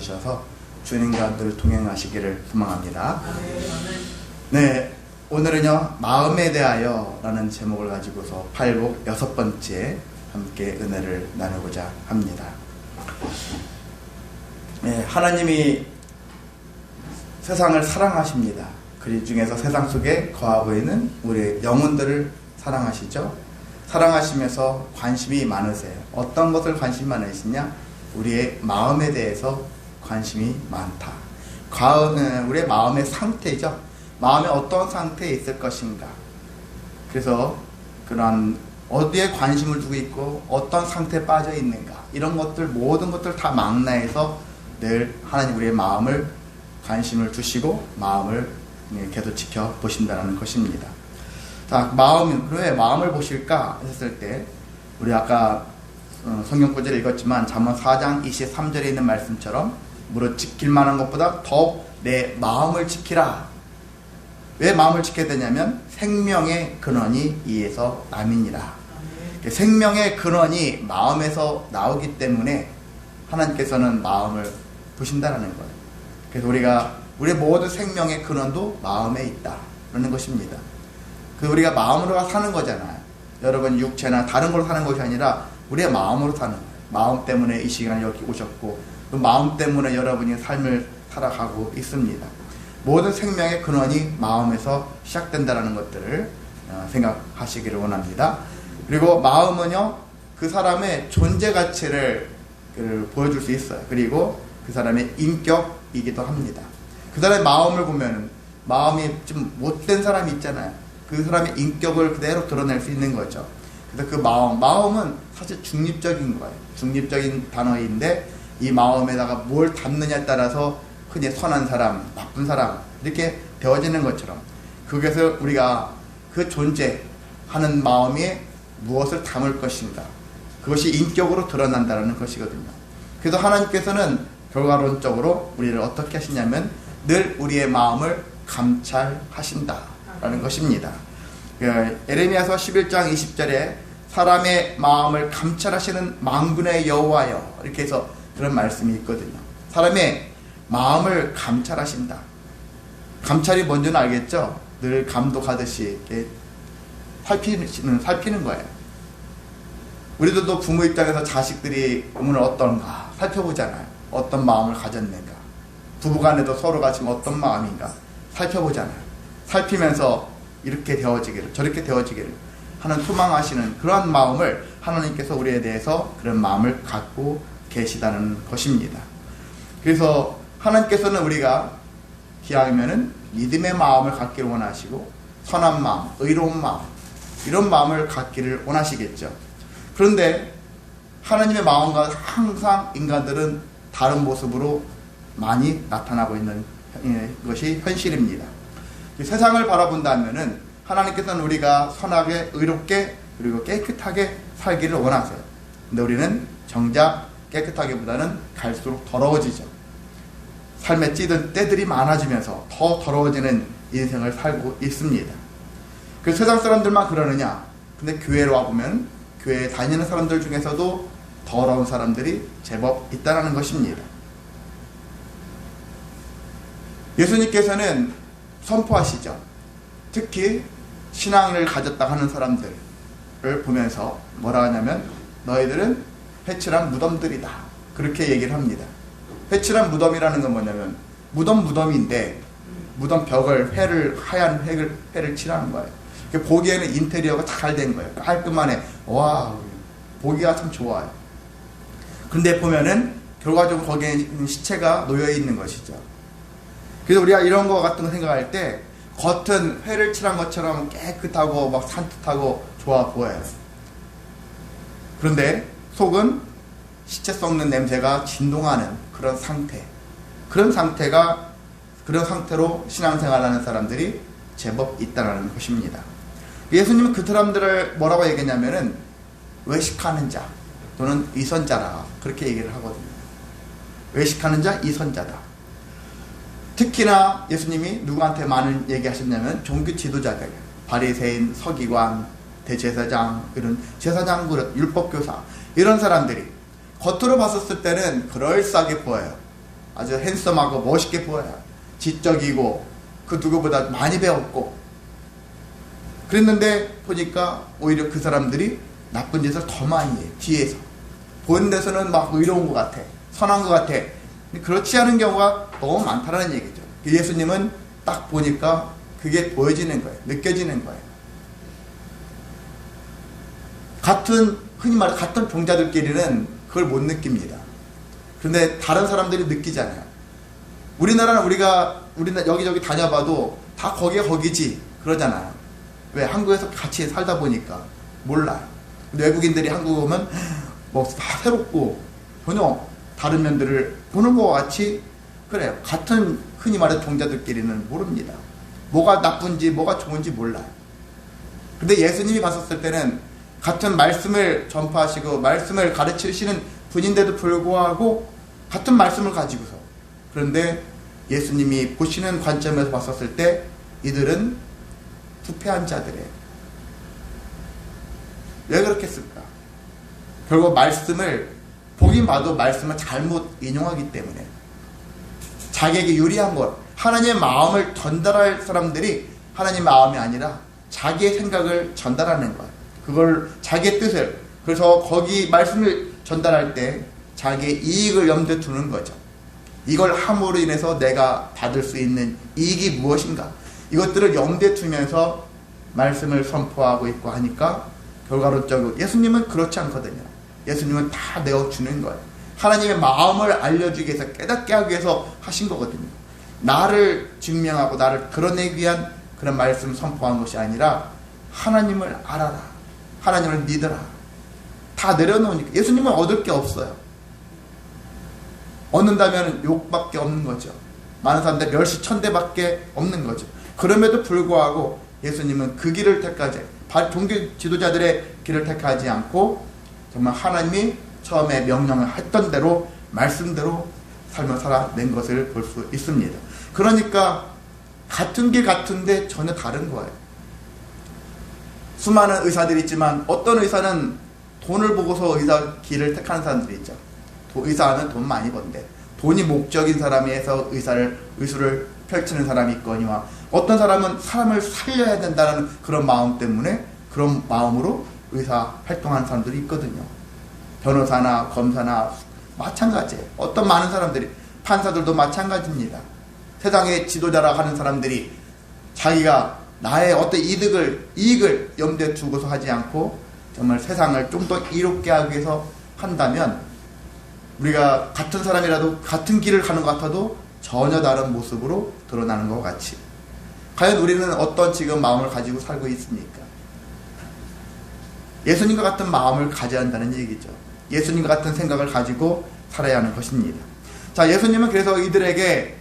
주셔서 주님과 늘 동행하시기를 소망합니다. 네, 오늘은요 마음에 대하여 라는 제목을 가지고서 팔복 6번째 함께 은혜를 나누고자 합니다. 네, 하나님이 세상을 사랑하십니다. 그 중에서 세상 속에 거하고 있는 우리 영혼들을 사랑하시죠. 사랑하시면서 관심이 많으세요. 어떤 것을 관심이 많으시냐? 우리의 마음에 대해서 관심이 많다. 우리의 마음의 상태죠. 마음에 어떤 상태에 있을 것인가. 그래서 그런 어디에 관심을 두고 있고 어떤 상태에 빠져 있는가, 이런 것들 모든 것들 다 망라해서 늘 하나님 우리의 마음을 관심을 두시고 마음을 계속 지켜보신다는 것입니다. 자, 왜 마음을 보실까 했을 때, 우리 아까 성경 구절을 읽었지만 잠언 4장 23절에 있는 말씀처럼 무릇 지킬 만한 것보다 더욱 내 마음을 지키라. 왜 마음을 지켜야 되냐면 생명의 근원이 이에서 남이니라. 생명의 근원이 마음에서 나오기 때문에 하나님께서는 마음을 보신다는 거예요. 그래서 우리의 모든 생명의 근원도 마음에 있다라는 것입니다. 우리가 마음으로 사는 거잖아요. 여러분 육체나 다른 걸로 사는 것이 아니라 우리의 마음으로 사는 거예요. 마음 때문에 이 시간에 여기 오셨고, 그 마음 때문에 여러분이 삶을 살아가고 있습니다. 모든 생명의 근원이 마음에서 시작된다는 것들을 생각하시기를 원합니다. 그리고 마음은요, 그 사람의 존재 가치를 보여줄 수 있어요. 그리고 그 사람의 인격이기도 합니다. 그 사람의 마음을 보면 마음이 좀 못된 사람이 있잖아요. 그 사람의 인격을 그대로 드러낼 수 있는 거죠. 그래서 그 마음은 사실 중립적인 거예요. 중립적인 단어인데 이 마음에다가 뭘 담느냐에 따라서 흔히 선한 사람, 나쁜 사람 이렇게 되어지는 것처럼, 그것을 우리가 그 존재하는 마음에 무엇을 담을 것인가, 그것이 인격으로 드러난다는 것이거든요. 그래서 하나님께서는 결과론적으로 우리를 어떻게 하시냐면 늘 우리의 마음을 감찰하신다라는 것입니다. 에레미야서 11장 20절에 사람의 마음을 감찰하시는 만군의 여호와여, 이렇게 해서 그런 말씀이 있거든요. 사람의 마음을 감찰하신다. 감찰이 뭔지는 알겠죠? 늘 감독하듯이 이렇게 살피는 거예요. 우리들도 부모 입장에서 자식들이 오늘 어떤가 살펴보잖아요. 어떤 마음을 가졌는가. 부부간에도 서로가 지금 어떤 마음인가 살펴보잖아요. 살피면서 이렇게 되어지기를 저렇게 되어지기를 하는 소망하시는 그러한 마음을 하나님께서 우리에 대해서 그런 마음을 갖고 계시다는 것입니다. 그래서 하나님께서는 우리가 기왕이면은 믿음의 마음을 갖기를 원하시고 선한 마음, 의로운 마음, 이런 마음을 갖기를 원하시겠죠. 그런데 하나님의 마음과 항상 인간들은 다른 모습으로 많이 나타나고 있는 것이 현실입니다. 세상을 바라본다면은 하나님께서는 우리가 선하게, 의롭게, 그리고 깨끗하게 살기를 원하세요. 근데 우리는 정작 깨끗하기보다는 갈수록 더러워지죠. 삶에 찌든 때들이 많아지면서 더 더러워지는 인생을 살고 있습니다. 그래서 세상 사람들만 그러느냐? 근데 교회로 와보면 교회에 다니는 사람들 중에서도 더러운 사람들이 제법 있다는 것입니다. 예수님께서는 선포하시죠. 특히 신앙을 가졌다 하는 사람들을 보면서 뭐라 하냐면 너희들은 회칠한 무덤들이다, 그렇게 얘기를 합니다. 회칠한 무덤이라는 건 뭐냐면 무덤인데 무덤 벽을 하얀 회를 칠하는 거예요. 보기에는 인테리어가 잘 된 거예요. 깔끔하네. 와, 보기가 참 좋아요. 근데 보면은 결과적으로 거기에 시체가 놓여 있는 것이죠. 그래서 우리가 이런 거 같은 거 생각할 때 겉은 회를 칠한 것처럼 깨끗하고 막 산뜻하고 좋아 보여요. 그런데 속은 시체 썩는 냄새가 진동하는 그런 상태. 그런 상태로 신앙생활하는 사람들이 제법 있다는 것입니다. 예수님은 그 사람들을 뭐라고 얘기했냐면은 외식하는 자 또는 위선자라, 그렇게 얘기를 하거든요. 외식하는 자, 이선자다. 특히나 예수님이 누구한테 많은 얘기하셨냐면 종교 지도자들, 바리새인, 서기관, 대제사장, 이런 제사장 그릇, 율법교사, 이런 사람들이 겉으로 봤었을 때는 그럴싸하게 보여요. 아주 핸섬하고 멋있게 보여요. 지적이고 그 누구보다 많이 배웠고. 그랬는데 보니까 오히려 그 사람들이 나쁜 짓을 더 많이 해. 뒤에서 보는 데서는 막 의로운 것 같아, 선한 것 같아. 그렇지 않은 경우가 너무 많다는 얘기죠. 예수님은 딱 보니까 그게 보여지는 거예요. 느껴지는 거예요. 흔히 말해 같은 종자들끼리는 그걸 못 느낍니다. 그런데 다른 사람들이 느끼잖아요. 우리나라는 우리가 여기저기 다녀봐도 다 거기가 거기지 그러잖아요. 왜? 한국에서 같이 살다 보니까 몰라요. 외국인들이 한국 오면 뭐 다 새롭고 전혀 다른 면들을 보는 것 같이 그래요. 같은 흔히 말해 종자들끼리는 모릅니다. 뭐가 나쁜지 뭐가 좋은지 몰라요. 근데 예수님이 봤었을 때는 같은 말씀을 전파하시고 말씀을 가르치시는 분인데도 불구하고 같은 말씀을 가지고서, 그런데 예수님이 보시는 관점에서 봤었을 때 이들은 부패한 자들이에요. 왜 그렇겠을까? 결국 말씀을 보긴 봐도 말씀을 잘못 인용하기 때문에 자기에게 유리한 것, 하나님의 마음을 전달할 사람들이 하나님의 마음이 아니라 자기의 생각을 전달하는 것, 그걸 자기의 뜻을, 그래서 거기 말씀을 전달할 때 자기의 이익을 염두에 두는 거죠. 이걸 함으로 인해서 내가 받을 수 있는 이익이 무엇인가, 이것들을 염두에 두면서 말씀을 선포하고 있고 하니까 결과론적으로 예수님은 그렇지 않거든요. 예수님은 다 내어주는 거예요. 하나님의 마음을 알려주기 위해서, 깨닫게 하기 위해서 하신 거거든요. 나를 증명하고 나를 드러내기 위한 그런 말씀 선포한 것이 아니라 하나님을 알아라, 하나님을 믿어라, 다 내려놓으니까 예수님은 얻을 게 없어요. 얻는다면 욕밖에 없는 거죠. 많은 사람들 멸시천대밖에 없는 거죠. 그럼에도 불구하고 예수님은 그 길을 택하지, 종교 지도자들의 길을 택하지 않고 정말 하나님이 처음에 명령을 했던 대로 말씀대로 삶을 살아낸 것을 볼 수 있습니다. 그러니까 같은 길 같은데 전혀 다른 거예요. 수많은 의사들이 있지만 어떤 의사는 돈을 보고서 의사 길을 택하는 사람들이 있죠. 의사하면 돈 많이 번대. 돈이 목적인 사람이 해서 의술을 펼치는 사람이 있거니와, 어떤 사람은 사람을 살려야 된다는 그런 마음 때문에 그런 마음으로 의사 활동하는 사람들이 있거든요. 변호사나 검사나 마찬가지예요. 어떤 많은 사람들이, 판사들도 마찬가지입니다. 세상의 지도자라 하는 사람들이 자기가 나의 어떤 이익을 염두에 두고서 하지 않고 정말 세상을 좀 더 이롭게 하기 위해서 한다면, 우리가 같은 사람이라도 같은 길을 가는 것 같아도 전혀 다른 모습으로 드러나는 것 같이, 과연 우리는 어떤 지금 마음을 가지고 살고 있습니까? 예수님과 같은 마음을 가져야 한다는 얘기죠. 예수님과 같은 생각을 가지고 살아야 하는 것입니다. 자, 예수님은 그래서 이들에게,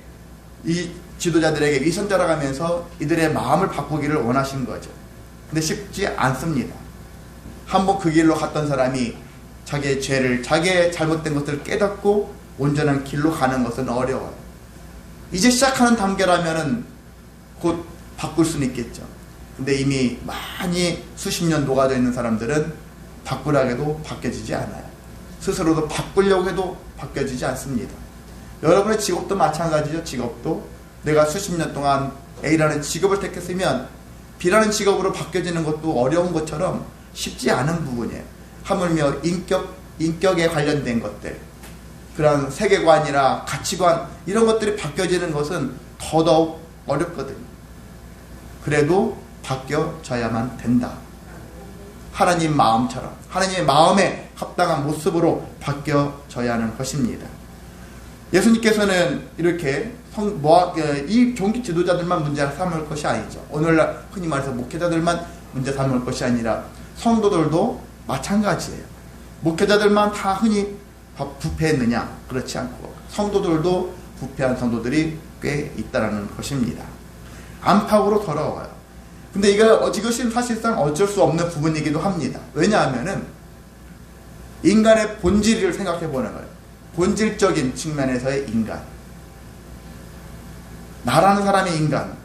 이 지도자들에게 위선자라 가면서 이들의 마음을 바꾸기를 원하신 거죠. 근데 쉽지 않습니다. 한번 그 길로 갔던 사람이 자기의 죄를, 자기의 잘못된 것들을 깨닫고 온전한 길로 가는 것은 어려워요. 이제 시작하는 단계라면은 곧 바꿀 수는 있겠죠. 근데 이미 많이 수십 년 녹아져 있는 사람들은 바꾸라고 해도 바뀌어지지 않아요. 스스로도 바꾸려고 해도 바뀌어지지 않습니다. 여러분의 직업도 마찬가지죠. 직업도 내가 수십 년 동안 A라는 직업을 택했으면 B라는 직업으로 바뀌어지는 것도 어려운 것처럼 쉽지 않은 부분이에요. 하물며 인격에 관련된 것들, 그런 세계관이나 가치관, 이런 것들이 바뀌어지는 것은 더더욱 어렵거든요. 그래도 바뀌어져야만 된다. 하나님 마음처럼, 하나님의 마음에 합당한 모습으로 바뀌어져야 하는 것입니다. 예수님께서는 이렇게 이 종교 지도자들만 문제 삼을 것이 아니죠. 오늘날 흔히 말해서 목회자들만 문제 삼을 것이 아니라 성도들도 마찬가지예요. 목회자들만 다 흔히 부패했느냐? 그렇지 않고 성도들도 부패한 성도들이 꽤 있다는 것입니다. 안팎으로 더러워요. 근데 이것이 사실상 어쩔 수 없는 부분이기도 합니다. 왜냐하면은 인간의 본질을 생각해 보는 거예요. 본질적인 측면에서의 인간, 나라는 사람의 인간,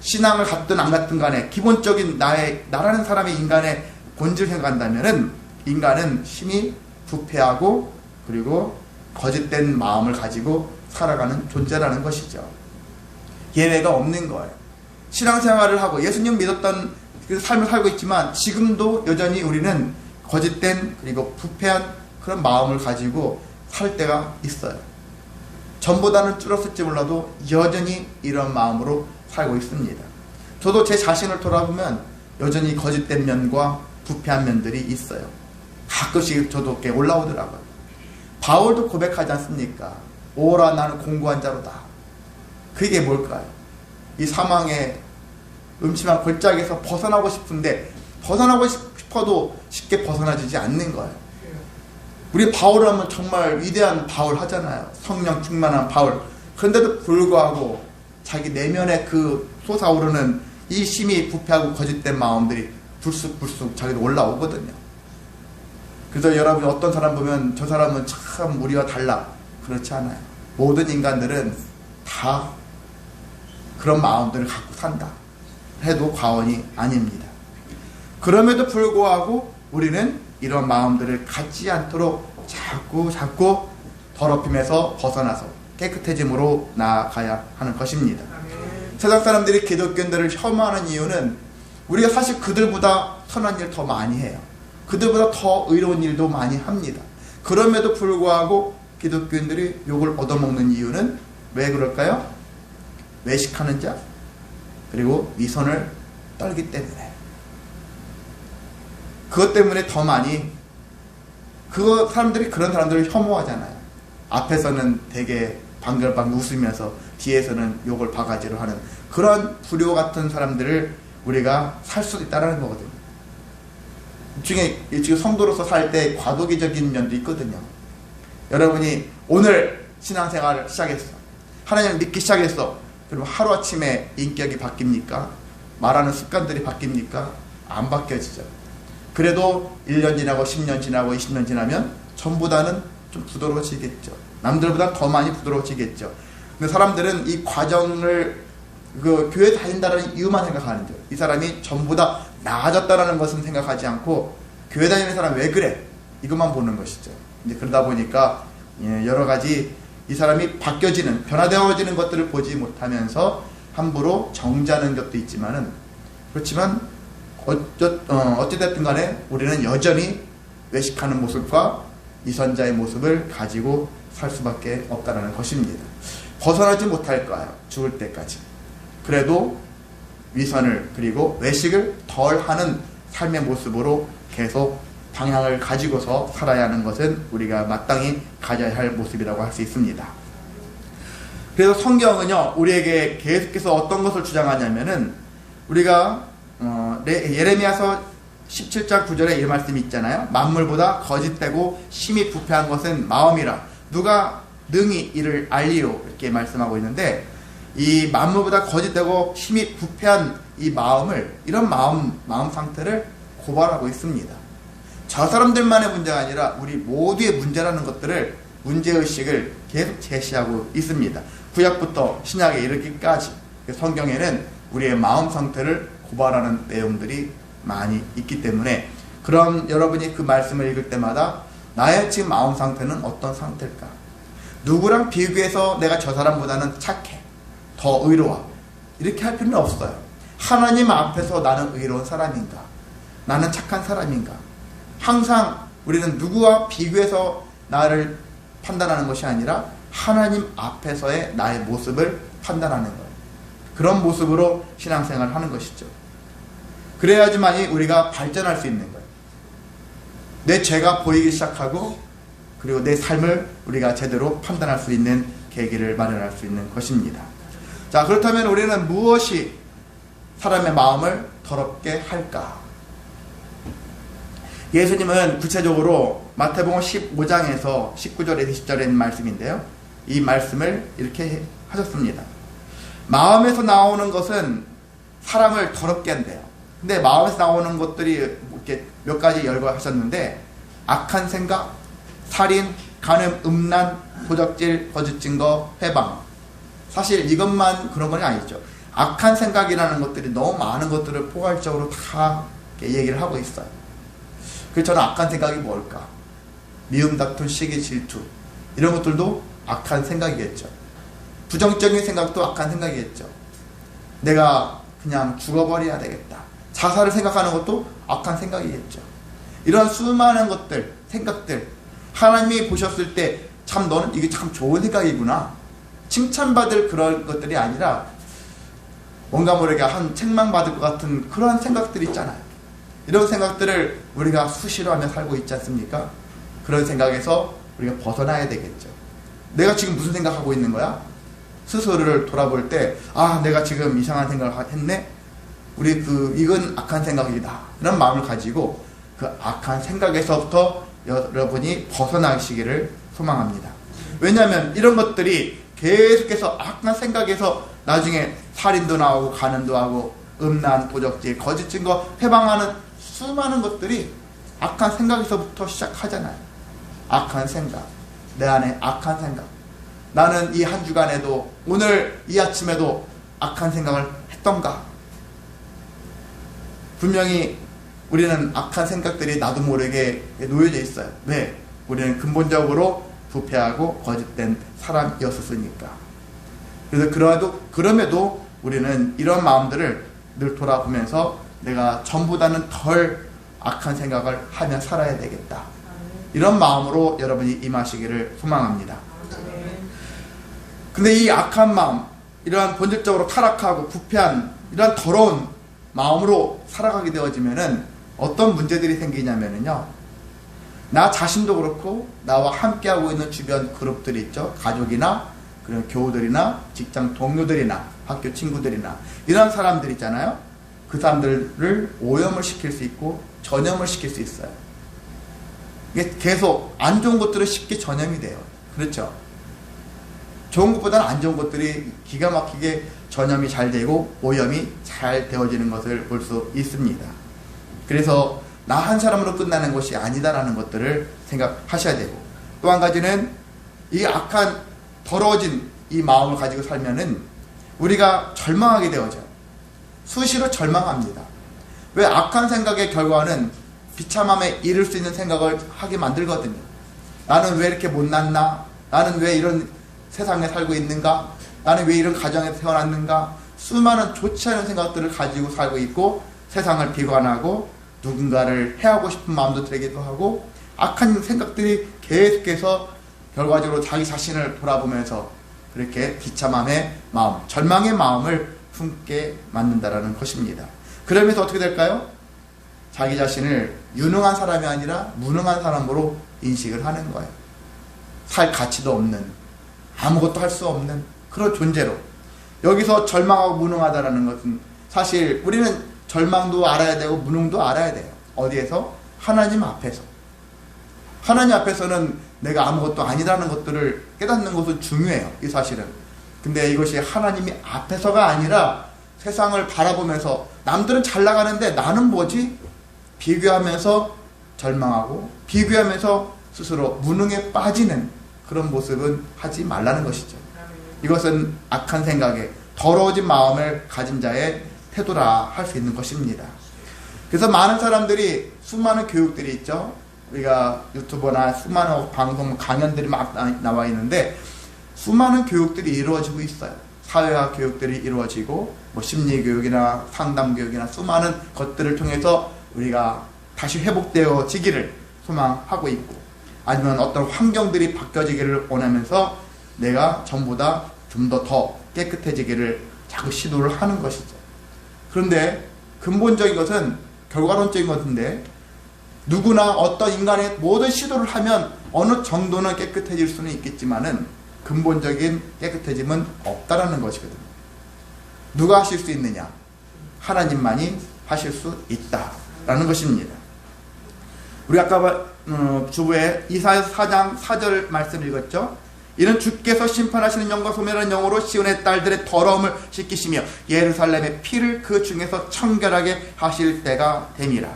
신앙을 갖든 안 갖든 간에 기본적인 나라는 사람의 인간의 본질을 생각한다면은 인간은 심히 부패하고 그리고 거짓된 마음을 가지고 살아가는 존재라는 것이죠. 예외가 없는 거예요. 신앙생활을 하고 예수님 믿었던 그 삶을 살고 있지만 지금도 여전히 우리는 거짓된 그리고 부패한 그런 마음을 가지고 살 때가 있어요. 전보다는 줄었을지 몰라도 여전히 이런 마음으로 살고 있습니다. 저도 제 자신을 돌아보면 여전히 거짓된 면과 부패한 면들이 있어요. 가끔씩 저도 꽤 올라오더라고요. 바울도 고백하지 않습니까? 오라 나는 공고한 자로다. 그게 뭘까요? 이 사망의 음침한 골짜기에서 벗어나고 싶은데 벗어나고 싶어도 쉽게 벗어나지지 않는 거예요. 우리 바울 하면 정말 위대한 바울 하잖아요. 성령 충만한 바울. 그런데도 불구하고 자기 내면에 그 솟아오르는 이 심히 부패하고 거짓된 마음들이 불쑥불쑥 자기도 올라오거든요. 그래서 여러분 어떤 사람 보면 저 사람은 참 우리와 달라. 그렇지 않아요. 모든 인간들은 다 그런 마음들을 갖고 산다 해도 과언이 아닙니다. 그럼에도 불구하고 우리는 이런 마음들을 갖지 않도록 자꾸 더럽힘에서 벗어나서 깨끗해짐으로 나아가야 하는 것입니다. 세상 사람들이 기독교인들을 혐오하는 이유는 우리가 사실 그들보다 선한 일 더 많이 해요. 그들보다 더 의로운 일도 많이 합니다. 그럼에도 불구하고 기독교인들이 욕을 얻어먹는 이유는 왜 그럴까요? 외식하는 자 그리고 위선을 떨기 때문에, 그것 때문에 더 많이 사람들이 그런 사람들을 혐오하잖아요. 앞에서는 되게 방글방글 웃으면서 뒤에서는 욕을 바가지로 하는 그런 불효 같은 사람들을 우리가 살 수 있다는 거거든요. 지금 성도로서 살 때 과도기적인 면도 있거든요. 여러분이 오늘 신앙생활을 시작했어. 하나님을 믿기 시작했어. 그럼 하루아침에 인격이 바뀝니까? 말하는 습관들이 바뀝니까? 안 바뀌어지죠. 그래도 1년 지나고 10년 지나고 20년 지나면 전보다는 좀 부드러워지겠죠. 남들보다 더 많이 부드러워지겠죠. 근데 사람들은 이 과정을 교회 다닌다는 이유만 생각하는 거예요. 이 사람이 전보다 나아졌다는 것은 생각하지 않고 교회 다니는 사람 왜 그래? 이것만 보는 것이죠. 이제 그러다 보니까 여러 가지 이 사람이 바뀌어지는, 변화되어지는 것들을 보지 못하면서 함부로 정죄하는 것도 있지만은, 그렇지만 어찌됐든 간에 우리는 여전히 외식하는 모습과 위선자의 모습을 가지고 살 수밖에 없다는 것입니다. 벗어나지 못할 거예요. 죽을 때까지. 그래도 위선을 그리고 외식을 덜 하는 삶의 모습으로 계속 방향을 가지고서 살아야 하는 것은 우리가 마땅히 가져야 할 모습이라고 할 수 있습니다. 그래서 성경은요, 우리에게 계속해서 어떤 것을 주장하냐면은, 우리가 예레미야서 17장 9절에 이 말씀이 있잖아요. 만물보다 거짓되고 심히 부패한 것은 마음이라 누가 능히 이를 알리요, 이렇게 말씀하고 있는데, 이 만물보다 거짓되고 심히 부패한 이 마음을, 이런 마음 상태를 고발하고 있습니다. 저 사람들만의 문제가 아니라 우리 모두의 문제라는 것들을, 문제의식을 계속 제시하고 있습니다. 구약부터 신약에 이르기까지 성경에는 우리의 마음 상태를 고발하는 내용들이 많이 있기 때문에, 그럼 여러분이 그 말씀을 읽을 때마다 나의 지금 마음 상태는 어떤 상태일까? 누구랑 비교해서 내가 저 사람보다는 착해, 더 의로워, 이렇게 할 필요는 없어요. 하나님 앞에서 나는 의로운 사람인가? 나는 착한 사람인가? 항상 우리는 누구와 비교해서 나를 판단하는 것이 아니라 하나님 앞에서의 나의 모습을 판단하는 거예요. 그런 모습으로 신앙생활을 하는 것이죠. 그래야지만이 우리가 발전할 수 있는 거예요. 내 죄가 보이기 시작하고, 그리고 내 삶을 우리가 제대로 판단할 수 있는 계기를 마련할 수 있는 것입니다. 자, 그렇다면 우리는 무엇이 사람의 마음을 더럽게 할까? 예수님은 구체적으로 마태복음 15장에서 19절에서 20절에 있는 말씀인데요. 이 말씀을 이렇게 하셨습니다. 마음에서 나오는 것은 사람을 더럽게 한대요. 근데 마음에서 나오는 것들이 이렇게 몇 가지 열거하셨는데, 악한 생각, 살인, 간음, 음란, 도적질, 거짓 증거, 회방. 사실 이것만 그런 건 아니죠. 악한 생각이라는 것들이 너무 많은 것들을 포괄적으로 다 얘기를 하고 있어요. 그래서 저는 악한 생각이 뭘까? 미움, 다툼, 시기, 질투, 이런 것들도 악한 생각이겠죠. 부정적인 생각도 악한 생각이겠죠. 내가 그냥 죽어버려야 되겠다. 자살을 생각하는 것도 악한 생각이겠죠. 이런 수많은 것들, 생각들, 하나님이 보셨을 때 참 너는 이게 참 좋은 생각이구나. 칭찬받을 그런 것들이 아니라 뭔가 모르게 한 책망받을 것 같은 그런 생각들이 있잖아요. 이런 생각들을 우리가 수시로 하며 살고 있지 않습니까? 그런 생각에서 우리가 벗어나야 되겠죠. 내가 지금 무슨 생각하고 있는 거야? 스스로를 돌아볼 때, 아, 내가 지금 이상한 생각을 했네? 이건 악한 생각이다. 이런 마음을 가지고 그 악한 생각에서부터 여러분이 벗어나시기를 소망합니다. 왜냐하면 이런 것들이 계속해서 악한 생각에서 나중에 살인도 나오고 간음도 하고 음란, 도적질, 거짓 증거 회방하는 수많은 것들이 악한 생각에서부터 시작하잖아요. 악한 생각, 내 안에 악한 생각. 나는 이 한 주간에도 오늘 이 아침에도 악한 생각을 했던가? 분명히 우리는 악한 생각들이 나도 모르게 놓여져 있어요. 왜? 우리는 근본적으로 부패하고 거짓된 사람이었으니까. 그래서 그럼에도 우리는 이런 마음들을 늘 돌아보면서 내가 전보다는 덜 악한 생각을 하며 살아야 되겠다. 이런 마음으로 여러분이 임하시기를 소망합니다. 근데 이 악한 마음, 이러한 본질적으로 타락하고 부패한 이러한 더러운 마음으로 살아가게 되어지면은 어떤 문제들이 생기냐면은요, 나 자신도 그렇고 나와 함께하고 있는 주변 그룹들이 있죠. 가족이나 그런 교우들이나 직장 동료들이나 학교 친구들이나 이런 사람들 있잖아요. 그 사람들을 오염을 시킬 수 있고 전염을 시킬 수 있어요. 이게 계속 안 좋은 것들은 쉽게 전염이 돼요. 그렇죠? 좋은 것보다는 안 좋은 것들이 기가 막히게 전염이 잘 되고 오염이 잘 되어지는 것을 볼 수 있습니다. 그래서 나 한 사람으로 끝나는 것이 아니다라는 것들을 생각하셔야 되고, 또 한 가지는 이 악한 더러워진 이 마음을 가지고 살면은 우리가 절망하게 되어져요. 수시로 절망합니다. 왜? 악한 생각의 결과는 비참함에 이를 수 있는 생각을 하게 만들거든요. 나는 왜 이렇게 못났나? 나는 왜 이런 세상에 살고 있는가? 나는 왜 이런 가정에 태어났는가? 수많은 좋지 않은 생각들을 가지고 살고 있고 세상을 비관하고 누군가를 해하고 싶은 마음도 들기도 하고 악한 생각들이 계속해서 결과적으로 자기 자신을 돌아보면서 그렇게 비참함의 마음, 절망의 마음을 품게 만든다라는 것입니다. 그러면서 어떻게 될까요? 자기 자신을 유능한 사람이 아니라 무능한 사람으로 인식을 하는 거예요. 살 가치도 없는, 아무것도 할 수 없는 그런 존재로. 여기서 절망하고 무능하다라는 것은 사실 우리는 절망도 알아야 되고 무능도 알아야 돼요. 어디에서? 하나님 앞에서. 하나님 앞에서는 내가 아무것도 아니라는 것들을 깨닫는 것은 중요해요. 이 사실은. 근데 이것이 하나님이 앞에서가 아니라 세상을 바라보면서 남들은 잘 나가는데 나는 뭐지? 비교하면서 절망하고 비교하면서 스스로 무능에 빠지는 그런 모습은 하지 말라는 것이죠. 이것은 악한 생각에 더러워진 마음을 가진 자의 태도라 할 수 있는 것입니다. 그래서 많은 사람들이 수많은 교육들이 있죠. 우리가 유튜브나 수많은 방송 강연들이 막 나와 있는데 수많은 교육들이 이루어지고 있어요. 사회화 교육들이 이루어지고 뭐 심리교육이나 상담교육이나 수많은 것들을 통해서 우리가 다시 회복되어지기를 소망하고 있고, 아니면 어떤 환경들이 바뀌어지기를 원하면서 내가 전보다 좀 더 깨끗해지기를 자꾸 시도를 하는 것이죠. 그런데 근본적인 것은 결과론적인 것인데, 누구나 어떤 인간의 모든 시도를 하면 어느 정도는 깨끗해질 수는 있겠지만은 근본적인 깨끗해짐은 없다라는 것이거든요. 누가 하실 수 있느냐? 하나님만이 하실 수 있다라는 것입니다. 우리 아까 주부에 이사야 4장 4절 말씀 읽었죠? 이는 주께서 심판하시는 영과 소멸하는 영으로 시온의 딸들의 더러움을 씻기시며 예루살렘의 피를 그 중에서 청결하게 하실 때가 됨이라.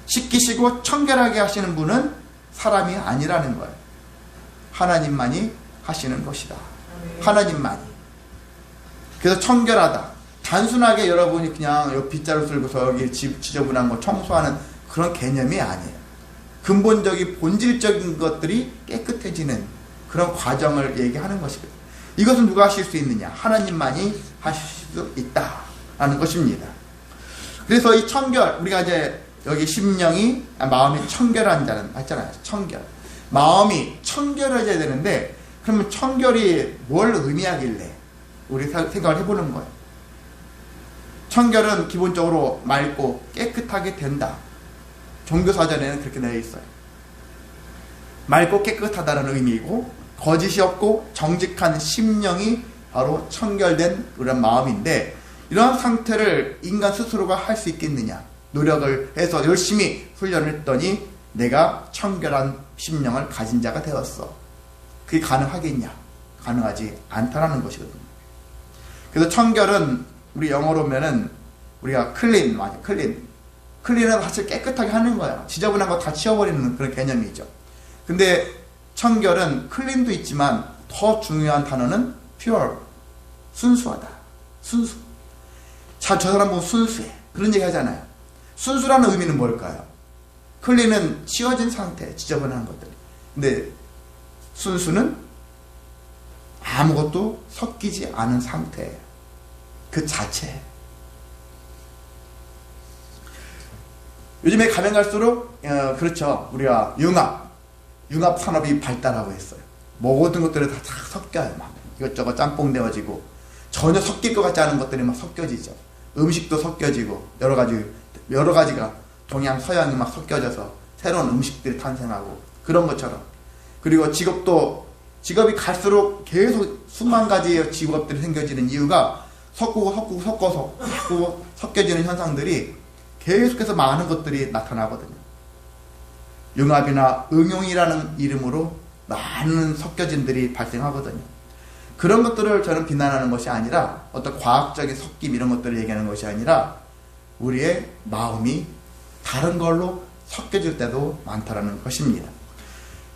씻기시고 청결하게 하시는 분은 사람이 아니라는 거예요. 하나님만이 하시는 것이다. 하나님만이. 그래서 청결하다. 단순하게 여러분이 그냥 여기 빗자루 쓸고서 여기 지저분한 거 청소하는 그런 개념이 아니에요. 근본적인 본질적인 것들이 깨끗해지는 그런 과정을 얘기하는 것이거든요. 이것은 누가 하실 수 있느냐? 하나님만이 하실 수 있다라는 것입니다. 그래서 이 청결, 우리가 이제 여기 심령이 마음이 청결한 자는 맞잖아요. 청결. 마음이 청결해져야 되는데 그러면 청결이 뭘 의미하길래 우리 생각을 해보는 거예요. 청결은 기본적으로 맑고 깨끗하게 된다. 종교사전에는 그렇게 되어 있어요. 맑고 깨끗하다는 의미이고 거짓이 없고 정직한 심령이 바로 청결된 그런 마음인데 이러한 상태를 인간 스스로가 할 수 있겠느냐. 노력을 해서 열심히 훈련을 했더니 내가 청결한 심령을 가진 자가 되었어. 그게 가능하겠냐? 가능하지 않다라는 것이거든요. 그래서 청결은 우리 영어로 하면은 우리가 클린, 맞아, 클린. 클린은 사실 깨끗하게 하는 거야. 지저분한 거 다 치워버리는 그런 개념이죠. 근데 청결은 클린도 있지만 더 중요한 단어는 pure, 순수하다. 순수. 자, 저 사람 보면 순수해. 그런 얘기 하잖아요. 순수라는 의미는 뭘까요? 클린은 치워진 상태, 지저분한 것들. 근데 순수는 아무것도 섞이지 않은 상태. 그 자체. 요즘에 가면 갈수록 그렇죠. 우리가 융합 산업이 발달하고 있어요. 모든 것들이 다 섞여요. 막 이것저것 짬뽕 되어지고 전혀 섞일 것 같지 않은 것들이 막 섞여지죠. 음식도 섞여지고 여러 가지가 동양 서양이 막 섞여져서 새로운 음식들이 탄생하고 그런 것처럼. 그리고 직업이 갈수록 계속 수만 가지의 직업들이 생겨지는 이유가 섞어서 섞여지는 현상들이 계속해서 많은 것들이 나타나거든요. 융합이나 응용이라는 이름으로 많은 섞여짐들이 발생하거든요. 그런 것들을 저는 비난하는 것이 아니라 어떤 과학적인 섞임 이런 것들을 얘기하는 것이 아니라 우리의 마음이 다른 걸로 섞여질 때도 많다라는 것입니다.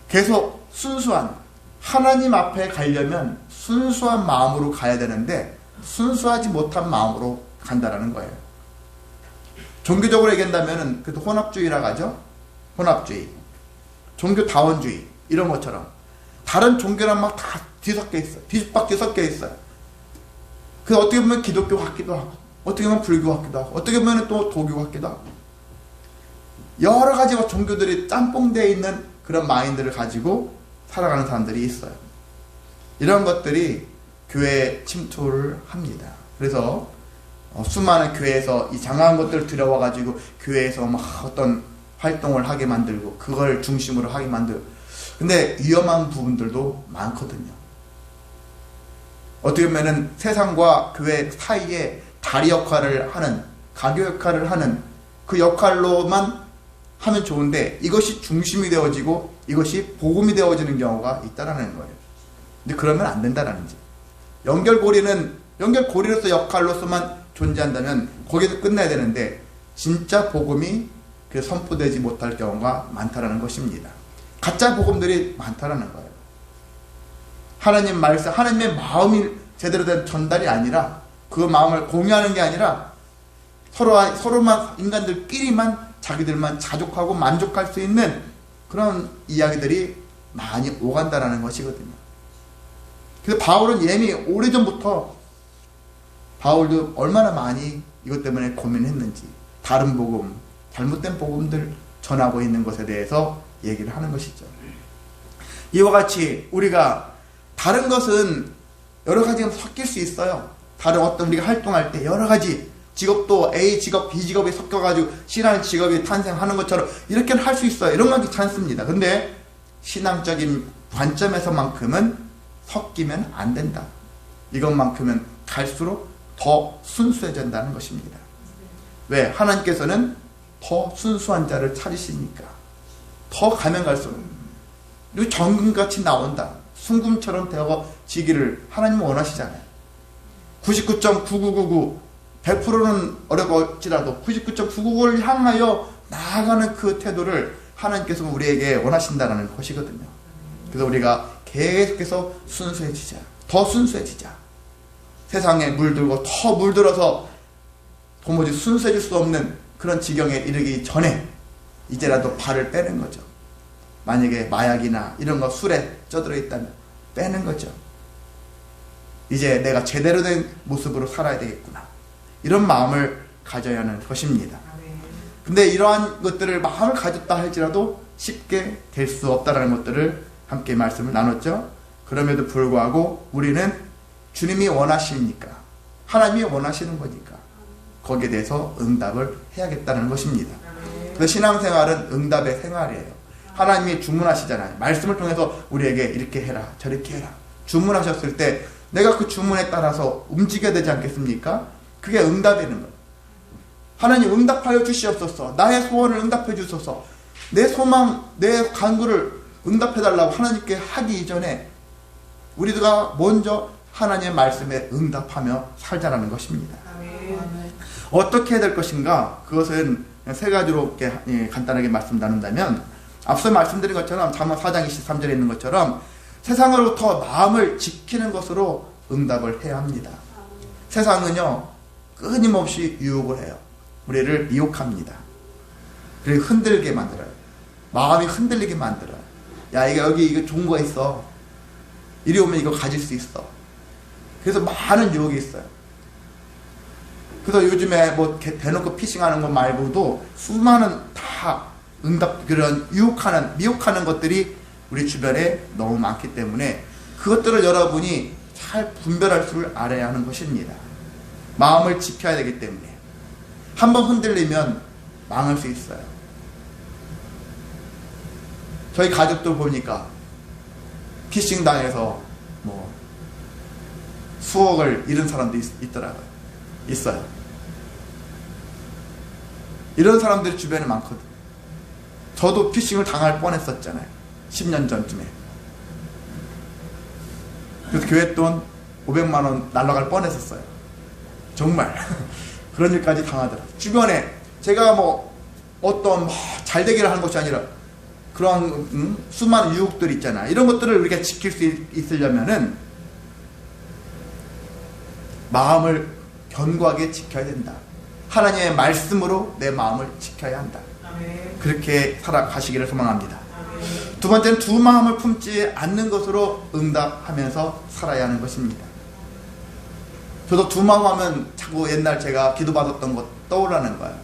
계속 순수한 하나님 앞에 가려면 순수한 마음으로 가야 되는데 순수하지 못한 마음으로 간다라는 거예요. 종교적으로 얘기한다면 그래도 혼합주의라고 하죠. 혼합주의, 종교다원주의 이런 것처럼 다른 종교랑 막 다 뒤섞여 있어요. 뒤집박게 섞여 있어요. 그래서 어떻게 보면 기독교 같기도 하고 어떻게 보면 불교 같기도 하고 어떻게 보면 또 도교 같기도 하고 여러 가지 종교들이 짬뽕되어 있는 그런 마인드를 가지고 살아가는 사람들이 있어요. 이런 것들이 교회에 침투를 합니다. 그래서 수많은 교회에서 이 장황한 것들을 들여와가지고 교회에서 막 어떤 활동을 하게 만들고 그걸 중심으로 하게 만들고 근데 위험한 부분들도 많거든요. 어떻게 보면은 세상과 교회 사이에 다리 역할을 하는 가교 역할을 하는 그 역할로만 하면 좋은데 이것이 중심이 되어지고 이것이 복음이 되어지는 경우가 있다라는 거예요. 근데 그러면 안 된다라는 거지. 연결고리로서 역할로서만 존재한다면 거기서 끝나야 되는데 진짜 복음이 선포되지 못할 경우가 많다라는 것입니다. 가짜 복음들이 많다라는 거예요. 하나님 말씀, 하나님의 마음이 제대로 된 전달이 아니라 그 마음을 공유하는 게 아니라 서로만 인간들끼리만 자기들만 자족하고 만족할 수 있는 그런 이야기들이 많이 오간다라는 것이거든요. 그래서 바울은 이미 오래전부터 바울도 얼마나 많이 이것 때문에 고민했는지 다른 복음, 잘못된 복음들 전하고 있는 것에 대해서 얘기를 하는 것이죠. 이와 같이 우리가 다른 것은 여러 가지가 섞일 수 있어요. 다른 어떤 우리가 활동할 때 여러 가지 직업도 A 직업, B 직업이 섞여가지고 C라는 직업이 탄생하는 것처럼 이렇게는 할 수 있어요. 이런 건 괜찮습니다. 근데 신앙적인 관점에서만큼은 섞이면 안 된다. 이것만큼은 갈수록 더 순수해진다는 것입니다. 왜? 하나님께서는 더 순수한 자를 찾으시니까. 더 가면 갈수록 정금같이 나온다. 순금처럼 되어지기를 하나님은 원하시잖아요. 99.9999 100%는 어렵지라도 99.99를 향하여 나아가는 그 태도를 하나님께서 우리에게 원하신다는 것이거든요. 그래서 우리가 계속해서 순수해지자. 더 순수해지자. 세상에 물들고 더 물들어서 도무지 순수해질 수 없는 그런 지경에 이르기 전에 이제라도 발을 빼는 거죠. 만약에 마약이나 이런 거 술에 쪄들어 있다면 빼는 거죠. 이제 내가 제대로 된 모습으로 살아야 되겠구나. 이런 마음을 가져야 하는 것입니다. 근데 이러한 것들을 마음을 가졌다 할지라도 쉽게 될 수 없다는 것들을 함께 말씀을 나눴죠. 그럼에도 불구하고 우리는 주님이 원하시니까, 하나님이 원하시는 거니까 거기에 대해서 응답을 해야겠다는 것입니다. 그래서 신앙생활은 응답의 생활이에요. 하나님이 주문하시잖아요. 말씀을 통해서 우리에게 이렇게 해라 저렇게 해라 주문하셨을 때 내가 그 주문에 따라서 움직여야 되지 않겠습니까? 그게 응답이는 거예요. 하나님 응답하여 주시옵소서. 나의 소원을 응답해 주소서. 내 소망, 내 간구를 응답해 달라고 하나님께 하기 이전에 우리가 먼저 하나님의 말씀에 응답하며 살자라는 것입니다. 어떻게 해야 될 것인가? 그것은 세 가지로 이렇게 간단하게 말씀 나눈다면, 앞서 말씀드린 것처럼 잠언 4장 23절에 있는 것처럼 세상으로부터 마음을 지키는 것으로 응답을 해야 합니다. 세상은요 끊임없이 유혹을 해요. 우리를 미혹합니다. 그리고 흔들게 만들어요. 마음이 흔들리게 만들어요. 야, 이거 좋은 거 있어. 이리 오면 이거 가질 수 있어. 그래서 많은 유혹이 있어요. 그래서 요즘에 뭐 대놓고 피싱하는 것 말고도 수많은 다 그런 미혹하는 것들이 우리 주변에 너무 많기 때문에 그것들을 여러분이 잘 분별할 줄 알아야 하는 것입니다. 마음을 지켜야 되기 때문에 한번 흔들리면 망할 수 있어요. 저희 가족들 보니까 피싱 당해서 뭐 수억을 잃은 사람도 있더라고요. 있어요. 이런 사람들이 주변에 많거든. 저도 피싱을 당할 뻔했었잖아요. 10년 전쯤에. 그래서 교회 돈 500만 원 날라갈 뻔했었어요. 정말 그런 일까지 당하더라고요. 주변에 제가 뭐 어떤 잘 되기를 하는 것이 아니라 그런 수많은 유혹들이 있잖아요. 이런 것들을 우리가 지킬 수 있으려면은 마음을 견고하게 지켜야 된다. 하나님의 말씀으로 내 마음을 지켜야 한다. 그렇게 살아가시기를 소망합니다. 두 번째는 두 마음을 품지 않는 것으로 응답하면서 살아야 하는 것입니다. 저도 두 마음 하면 자꾸 옛날 제가 기도 받았던 것 떠오르는 거예요.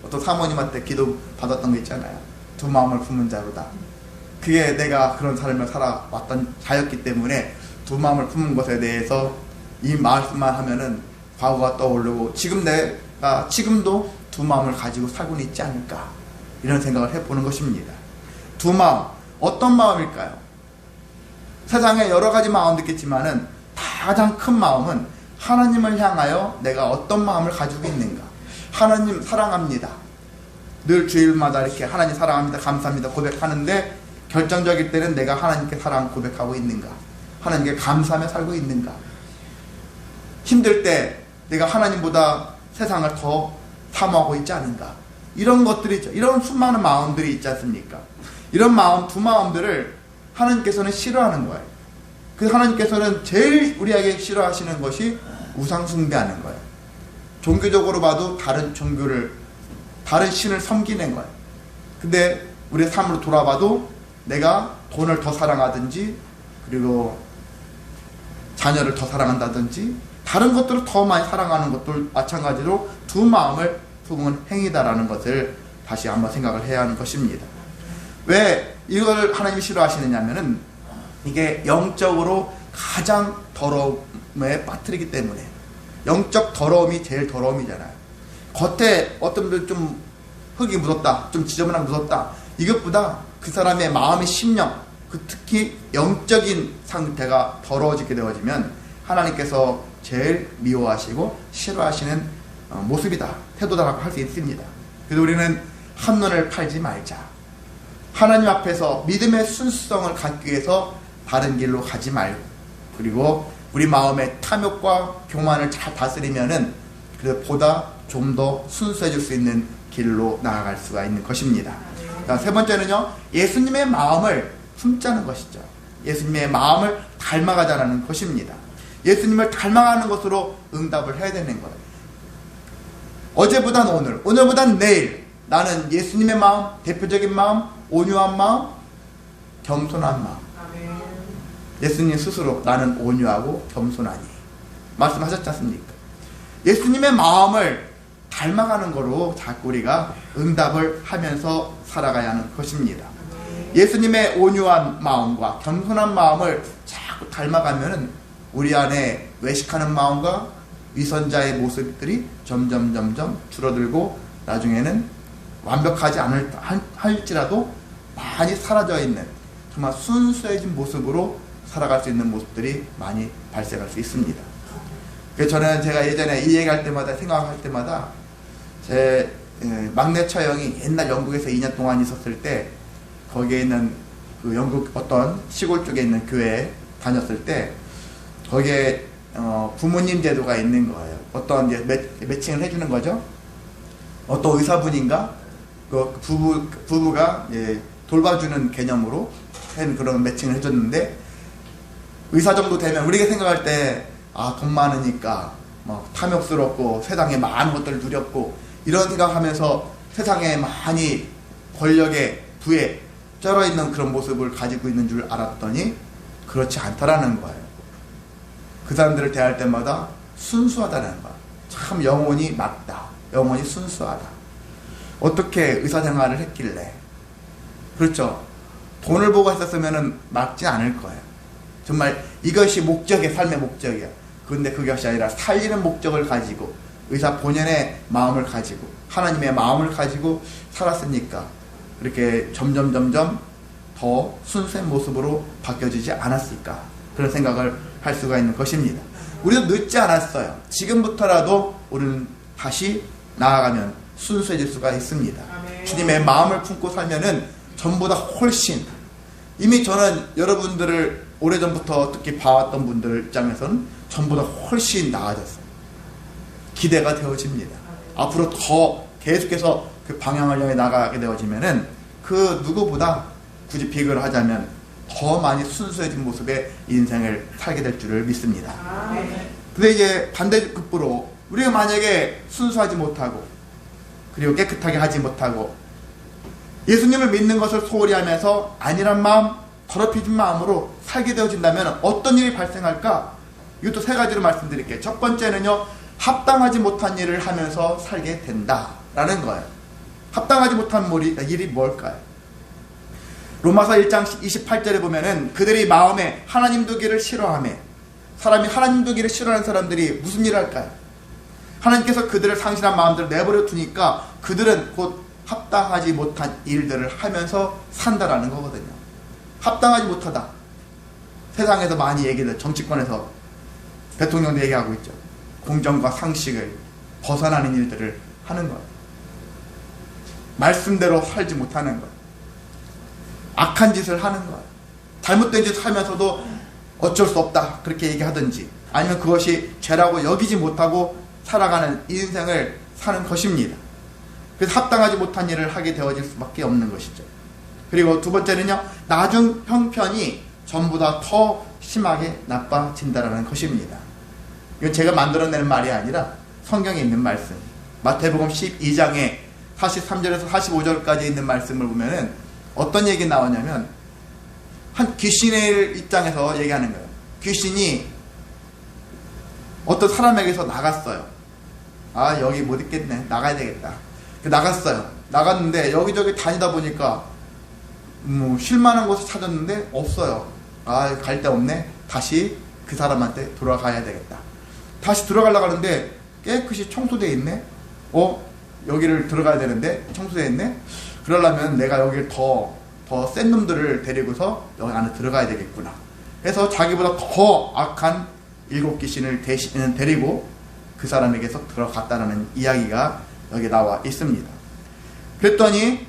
어떤 사모님한테 기도 받았던 거 있잖아요. 두 마음을 품은 자로다. 그게 내가 그런 삶을 살아왔던 자였기 때문에 두 마음을 품은 것에 대해서 이 말씀만 하면은 과거가 떠오르고 지금도 두 마음을 가지고 살고는 있지 않을까, 이런 생각을 해보는 것입니다. 두 마음, 어떤 마음일까요? 세상에 여러 가지 마음도 있겠지만은 가장 큰 마음은 하나님을 향하여 내가 어떤 마음을 가지고 있는가. 하나님 사랑합니다. 늘 주일마다 이렇게 하나님 사랑합니다, 감사합니다 고백하는데 결정적일 때는 내가 하나님께 사랑 고백하고 있는가, 하나님께 감사하며 살고 있는가. 힘들 때 내가 하나님보다 세상을 더 사모하고 있지 않은가. 이런 것들이 있죠. 이런 수많은 마음들이 있지 않습니까? 이런 마음, 두 마음들을 하나님께서는 싫어하는 거예요. 그래서 하나님께서는 제일 우리에게 싫어하시는 것이 우상 숭배하는 거예요. 종교적으로 봐도 다른 신을 섬기는 거예요. 근데 우리의 삶으로 돌아봐도 내가 돈을 더 사랑하든지, 그리고 자녀를 더 사랑한다든지, 다른 것들을 더 많이 사랑하는 것도 마찬가지로 두 마음을 품은 행위다라는 것을 다시 한번 생각을 해야 하는 것입니다. 왜 이걸 하나님이 싫어하시느냐면은 이게 영적으로 가장 더러움에 빠뜨리기 때문에. 영적 더러움이 제일 더러움이잖아요. 겉에 어떤 분들 좀 흙이 묻었다, 좀 지저분하게 묻었다, 이것보다 그 사람의 마음의 심령, 특히 영적인 상태가 더러워지게 되어지면 하나님께서 제일 미워하시고 싫어하시는 모습이다, 태도다라고 할 수 있습니다. 그래서 우리는 한눈을 팔지 말자. 하나님 앞에서 믿음의 순수성을 갖기 위해서 다른 길로 가지 말고, 그리고 우리 마음의 탐욕과 교만을 잘 다스리면은 보다 좀 더 순수해질 수 있는 길로 나아갈 수가 있는 것입니다. 세 번째는요, 예수님의 마음을 품자는 것이죠. 예수님의 마음을 닮아가자는 것입니다. 예수님을 닮아가는 것으로 응답을 해야 되는 거예요. 어제보단 오늘, 오늘보단 내일 나는 예수님의 마음, 대표적인 마음, 온유한 마음, 겸손한 마음. 예수님 스스로 나는 온유하고 겸손하니, 말씀하셨지 않습니까? 예수님의 마음을 닮아가는 거로 자꾸 우리가 응답을 하면서 살아가야 하는 것입니다. 예수님의 온유한 마음과 겸손한 마음을 자꾸 닮아가면은 우리 안에 외식하는 마음과 위선자의 모습들이 점점 줄어들고 나중에는 완벽하지 할지라도 많이 사라져 있는 정말 순수해진 모습으로 살아갈 수 있는 모습들이 많이 발생할 수 있습니다. 그래서 제가 예전에 이 얘기할 때마다 생각할 때마다 제 막내 처형이 옛날 영국에서 2년 동안 있었을 때 거기에 있는 그 영국 어떤 시골 쪽에 있는 교회에 다녔을 때 거기에 부모님 제도가 있는 거예요. 어떤 이제 매칭을 해주는 거죠. 어떤 의사분인가 그 부부가 돌봐주는 개념으로 한 그런 매칭을 해줬는데 의사 정도 되면 우리가 생각할 때 돈 많으니까 뭐 탐욕스럽고 세상에 많은 것들을 누렸고 이런 생각하면서 세상에 많이 권력에 부에 쩔어있는 그런 모습을 가지고 있는 줄 알았더니 그렇지 않다라는 거예요. 그 사람들을 대할 때마다 순수하다는 거야. 참 영혼이 맑다. 영혼이 순수하다. 어떻게 의사생활을 했길래. 그렇죠. 돈을 보고 했었으면 맑지 않을 거예요. 정말 이것이 목적이야. 삶의 목적이야. 그런데 그것이 아니라 살리는 목적을 가지고 의사 본연의 마음을 가지고 하나님의 마음을 가지고 살았으니까 이렇게 점점 더 순수한 모습으로 바뀌어지지 않았을까. 그런 생각을 할 수가 있는 것입니다. 우리도 늦지 않았어요. 지금부터라도 우리는 다시 나아가면 순수해질 수가 있습니다. 아멘. 주님의 마음을 품고 살면은 전보다 훨씬 이미 저는 여러분들을 오래전부터 특히 봐왔던 분들 입장에서는 전보다 훨씬 나아졌어요. 기대가 되어집니다. 앞으로 더 계속해서 그 방향을 향해 나가게 되어지면은 그 누구보다 굳이 비교를 하자면 더 많이 순수해진 모습의 인생을 살게 될 줄을 믿습니다. 근데 이제 반대급부로 우리가 만약에 순수하지 못하고 그리고 깨끗하게 하지 못하고 예수님을 믿는 것을 소홀히 하면서 아니란 마음, 더럽혀진 마음으로 살게 되어진다면 어떤 일이 발생할까? 이것도 세 가지로 말씀드릴게요. 첫 번째는요, 합당하지 못한 일을 하면서 살게 된다라는 거예요. 합당하지 못한 일이 뭘까요? 로마서 1장 28절에 보면은 그들이 마음에 하나님 두기를 싫어하며 사람이 하나님 두기를 싫어하는 사람들이 무슨 일을 할까요? 하나님께서 그들을 상실한 마음들을 내버려 두니까 그들은 곧 합당하지 못한 일들을 하면서 산다라는 거거든요. 합당하지 못하다. 세상에서 많이 얘기들, 정치권에서 대통령도 얘기하고 있죠. 공정과 상식을 벗어나는 일들을 하는 거예요. 말씀대로 살지 못하는 거예요. 악한 짓을 하는 거예요. 잘못된 짓을 하면서도 어쩔 수 없다 그렇게 얘기하든지 아니면 그것이 죄라고 여기지 못하고 살아가는 인생을 사는 것입니다. 그래서 합당하지 못한 일을 하게 되어질 수밖에 없는 것이죠. 그리고 두 번째는요, 나중 형편이 전보다 더 심하게 나빠진다는 것입니다. 이건 제가 만들어내는 말이 아니라 성경에 있는 말씀, 마태복음 12장에 43절에서 45절까지 있는 말씀을 보면은 어떤 얘기 나오냐면 한 귀신의 입장에서 얘기하는 거예요. 귀신이 어떤 사람에게서 나갔어요. 아, 여기 못 있겠네. 나가야 되겠다. 나갔어요. 나갔는데 여기저기 다니다 보니까 쉴만한 곳을 찾았는데 없어요. 아, 갈 데 없네. 다시 그 사람한테 돌아가야 되겠다. 다시 들어가려고 하는데 깨끗이 청소되어 있네. 여기를 들어가야 되는데 청소되어 있네. 그러려면 내가 여기를 더 센 놈들을 데리고서 여기 안에 들어가야 되겠구나. 그래서 자기보다 더 악한 7귀신을 데리고 그 사람에게서 들어갔다는 이야기가 여기 나와 있습니다. 그랬더니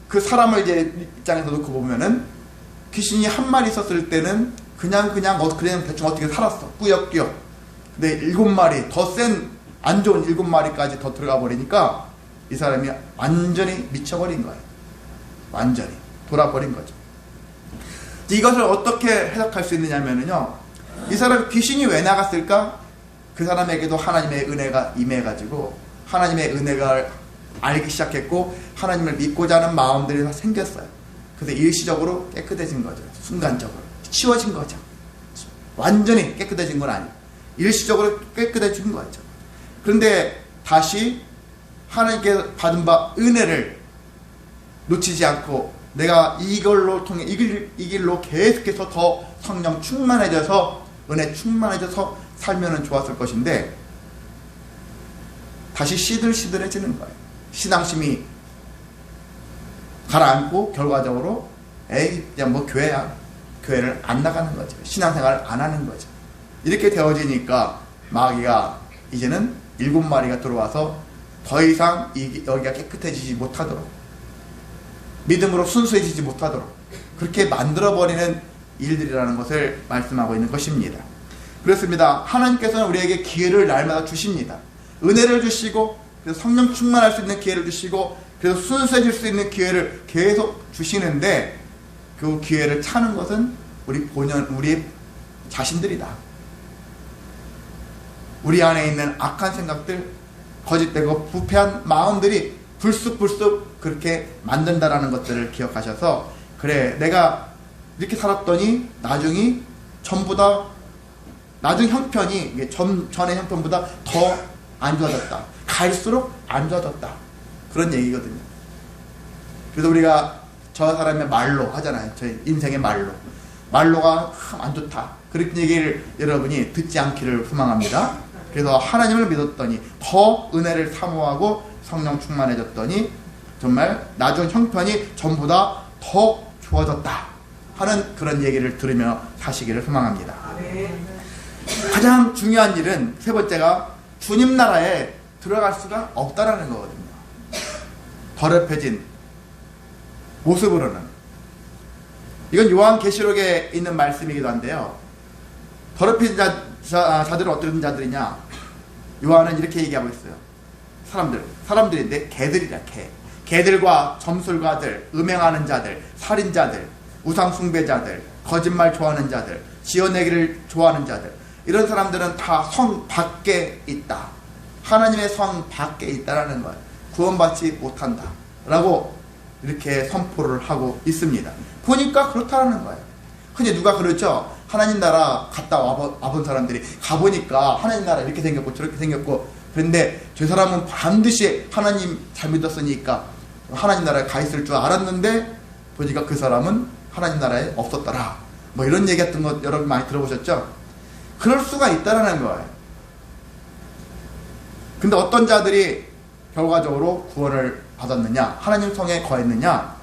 그 사람을 이제 입장에서 놓고 보면은 귀신이 한 마리 있었을 때는 그냥 대충 어떻게 살았어. 꾸역꾸역. 근데 7마리, 더 센 안 좋은 7마리까지 더 들어가 버리니까 이 사람이 완전히 미쳐버린 거예요. 완전히 돌아버린 거죠. 이것을 어떻게 해석할 수 있느냐면요, 이 사람 귀신이 왜 나갔을까? 그 사람에게도 하나님의 은혜가 임해가지고 하나님의 은혜가 알기 시작했고 하나님을 믿고자 하는 마음들이 생겼어요. 그래서 일시적으로 깨끗해진 거죠. 순간적으로 치워진 거죠. 완전히 깨끗해진 건 아니에요. 일시적으로 깨끗해진 거죠. 그런데 다시 하나님께 받은 바 은혜를 놓치지 않고 내가 이걸로 통해 이 길로 계속해서 더 성령 충만해져서 은혜 충만해져서 살면은 좋았을 것인데 다시 시들시들해지는 거예요. 신앙심이 가라앉고 결과적으로 에이 그냥 뭐 교회야, 교회를 안 나가는 거죠. 신앙생활을 안 하는 거죠. 이렇게 되어지니까 마귀가 이제는 7마리가 들어와서 더 이상 여기가 깨끗해지지 못하도록, 믿음으로 순수해지지 못하도록 그렇게 만들어버리는 일들이라는 것을 말씀하고 있는 것입니다. 그렇습니다. 하나님께서는 우리에게 기회를 날마다 주십니다. 은혜를 주시고, 그래서 성령 충만할 수 있는 기회를 주시고, 그래서 순수해질 수 있는 기회를 계속 주시는데, 그 기회를 차는 것은 우리 자신들이다. 우리 안에 있는 악한 생각들, 거짓되고 부패한 마음들이 불쑥불쑥 그렇게 만든다라는 것들을 기억하셔서, 그래 내가 이렇게 살았더니 나중이 전부 다 나중 형편이 전의 형편보다 더 안 좋아졌다. 갈수록 안 좋아졌다. 그런 얘기거든요. 그래서 우리가 저 사람의 말로 하잖아요. 저희 인생의 말로가 안 좋다. 그런 얘기를 여러분이 듣지 않기를 소망합니다. 그래서 하나님을 믿었더니 더 은혜를 사모하고 성령 충만해졌더니 정말 나중 형편이 전보다 더 좋아졌다 하는 그런 얘기를 들으며 사시기를 소망합니다. 가장 중요한 일은 세 번째가 주님 나라에 들어갈 수가 없다라는 거거든요. 더럽혀진 모습으로는. 이건 요한계시록에 있는 말씀이기도 한데요. 더럽혀진 자들은 어떤 자들이냐? 요한은 이렇게 얘기하고 있어요. 사람들인데 개들이다. 개들과 점술가들, 음행하는 자들, 살인자들, 우상숭배자들, 거짓말 좋아하는 자들, 지어내기를 좋아하는 자들, 이런 사람들은 다 성 밖에 있다. 하나님의 성 밖에 있다라는 거예요. 구원받지 못한다 라고 이렇게 선포를 하고 있습니다. 보니까 그렇다라는 거예요. 흔히 누가 그러죠? 하나님 나라 갔다 와본 사람들이 가보니까 하나님 나라 이렇게 생겼고 저렇게 생겼고, 그런데 저 사람은 반드시 하나님 잘 믿었으니까 하나님 나라에 가 있을 줄 알았는데 보니까 그 사람은 하나님 나라에 없었더라. 뭐 이런 얘기 같은 거 여러분 많이 들어보셨죠? 그럴 수가 있다라는 거예요. 근데 어떤 자들이 결과적으로 구원을 받았느냐, 하나님 성에 거했느냐,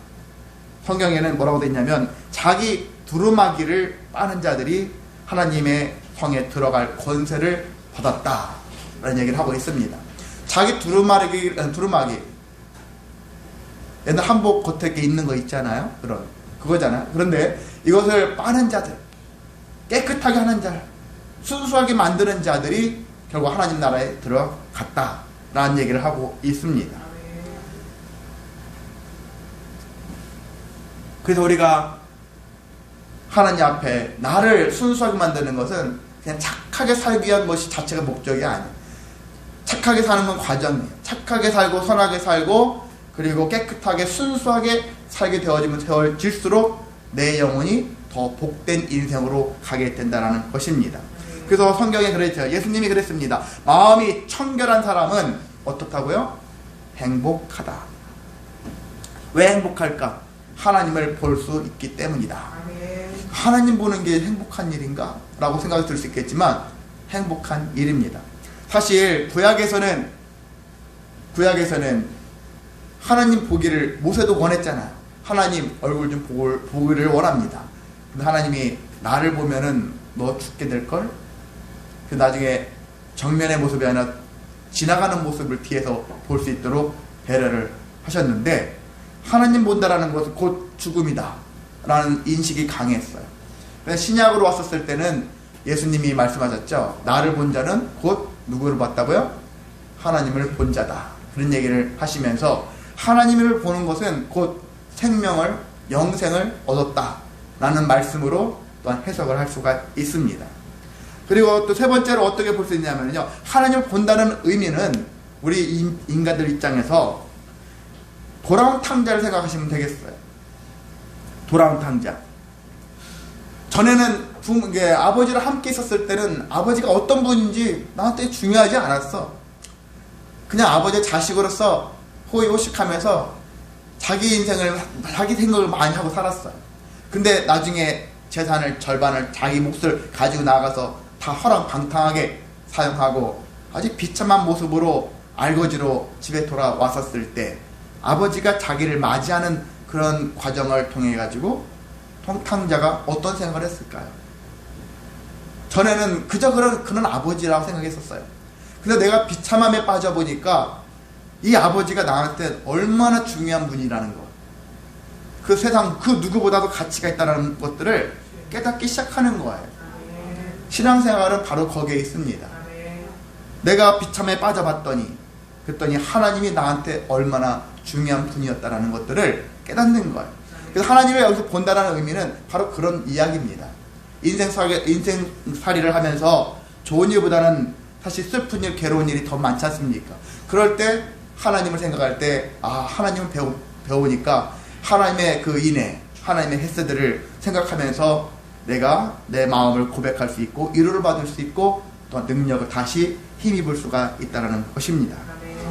성경에는 뭐라고 되어 있냐면 자기 두루마기를 빠는 자들이 하나님의 성에 들어갈 권세를 받았다라는 얘기를 하고 있습니다. 자기 두루마기 옛날 한복 겉에 있는 거 있잖아요. 그거잖아요. 그런데 이것을 빠는 자들, 깨끗하게 하는 자, 순수하게 만드는 자들이 결국 하나님 나라에 들어갔다라는 얘기를 하고 있습니다. 그래서 우리가 하나님 앞에 나를 순수하게 만드는 것은 그냥 착하게 살기 위한 것이 자체가 목적이 아니에요. 착하게 사는 건 과정이에요. 착하게 살고 선하게 살고 그리고 깨끗하게 순수하게 살게 되어질수록 내 영혼이 더 복된 인생으로 가게 된다는 것입니다. 그래서 성경에 그랬죠. 예수님이 그랬습니다. 마음이 청결한 사람은 어떻다고요? 행복하다. 왜 행복할까? 하나님을 볼 수 있기 때문이다. 하나님 보는 게 행복한 일인가? 라고 생각이 들 수 있겠지만 행복한 일입니다. 사실 구약에서는 하나님 보기를 모세도 원했잖아요. 하나님 얼굴 좀 보기를 원합니다. 근데 하나님이 나를 보면은 너 죽게 될걸? 그 나중에 정면의 모습이 아니라 지나가는 모습을 뒤에서 볼 수 있도록 배려를 하셨는데, 하나님 본다라는 것은 곧 죽음이다 라는 인식이 강했어요. 신약으로 왔었을 때는 예수님이 말씀하셨죠. 나를 본 자는 곧 누구를 봤다고요? 하나님을 본 자다. 그런 얘기를 하시면서 하나님을 보는 것은 곧 생명을, 영생을 얻었다 라는 말씀으로 또한 해석을 할 수가 있습니다. 그리고 또 세 번째로 어떻게 볼 수 있냐면요, 하나님을 본다는 의미는 우리 인간들 입장에서 돌아온 탕자를 생각하시면 되겠어요. 돌아온 탕자. 전에는 아버지랑 함께 있었을 때는 아버지가 어떤 분인지 나한테 중요하지 않았어. 그냥 아버지의 자식으로서 호의호식하면서 자기 인생을, 자기 생각을 많이 하고 살았어요. 근데 나중에 재산을 절반을 자기 몫을 가지고 나가서 다 허랑방탕하게 사용하고 아주 비참한 모습으로 알거지로 집에 돌아왔었을 때 아버지가 자기를 맞이하는 그런 과정을 통해 가지고 통탕자가 어떤 생각을 했을까요? 전에는 그저 그런 아버지라고 생각했었어요. 근데 내가 비참함에 빠져보니까 이 아버지가 나한테 얼마나 중요한 분이라는 것, 그 세상 그 누구보다도 가치가 있다는 것들을 깨닫기 시작하는 거예요. 신앙생활은 바로 거기에 있습니다. 내가 비참에 빠져봤더니 그랬더니 하나님이 나한테 얼마나 중요한 분이었다는 것들을 깨닫는 거예요. 그래서 하나님을 여기서 본다는 의미는 바로 그런 이야기입니다. 인생살이를 하면서 좋은 일보다는 사실 슬픈 일, 괴로운 일이 더 많지 않습니까? 그럴 때 하나님을 생각할 때 하나님을 배우니까 하나님의 그 인애, 하나님의 헬스들을 생각하면서 내가 내 마음을 고백할 수 있고 위로를 받을 수 있고 또 능력을 다시 힘입을 수가 있다는 것입니다.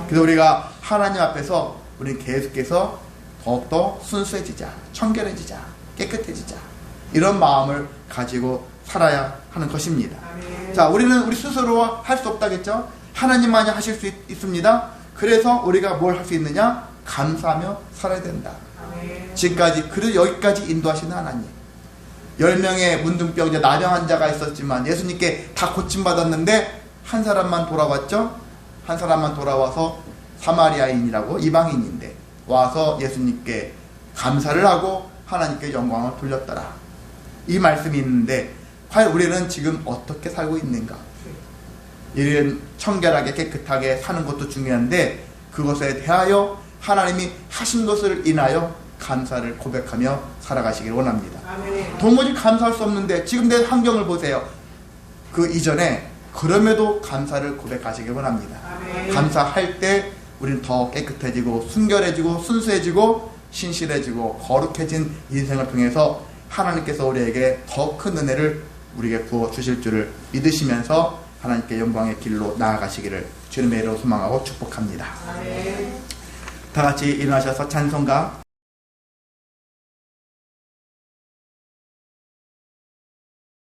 그래서 우리가 하나님 앞에서 우리는 계속해서 더욱더 순수해지자, 청결해지자, 깨끗해지자, 이런 마음을 가지고 살아야 하는 것입니다. 자, 우리는 우리 스스로 할 수 없다겠죠? 하나님만이 하실 수 있습니다. 그래서 우리가 뭘 할 수 있느냐? 감사하며 살아야 된다. 지금까지, 그래도 여기까지 인도하시는 하나님. 10명의 문둥병자, 나병 환자가 있었지만 예수님께 다 고침받았는데 한 사람만 돌아왔죠? 한 사람만 돌아와서 사마리아인이라고, 이방인인데 와서 예수님께 감사를 하고 하나님께 영광을 돌렸더라. 이 말씀이 있는데 과연 우리는 지금 어떻게 살고 있는가? 이런 청결하게 깨끗하게 사는 것도 중요한데 그것에 대하여 하나님이 하신 것을 인하여 감사를 고백하며 살아가시길 원합니다. 아멘. 도무지 감사할 수 없는데 지금 내 환경을 보세요. 그 이전에 그럼에도 감사를 고백하시길 원합니다. 아멘. 감사할 때 우리는 더 깨끗해지고 순결해지고 순수해지고 신실해지고 거룩해진 인생을 통해서 하나님께서 우리에게 더 큰 은혜를 우리에게 부어주실 줄을 믿으시면서 하나님께 영광의 길로 나아가시기를 주님의 이름으로 소망하고 축복합니다. 아멘. 다 같이 일어나셔서 찬송가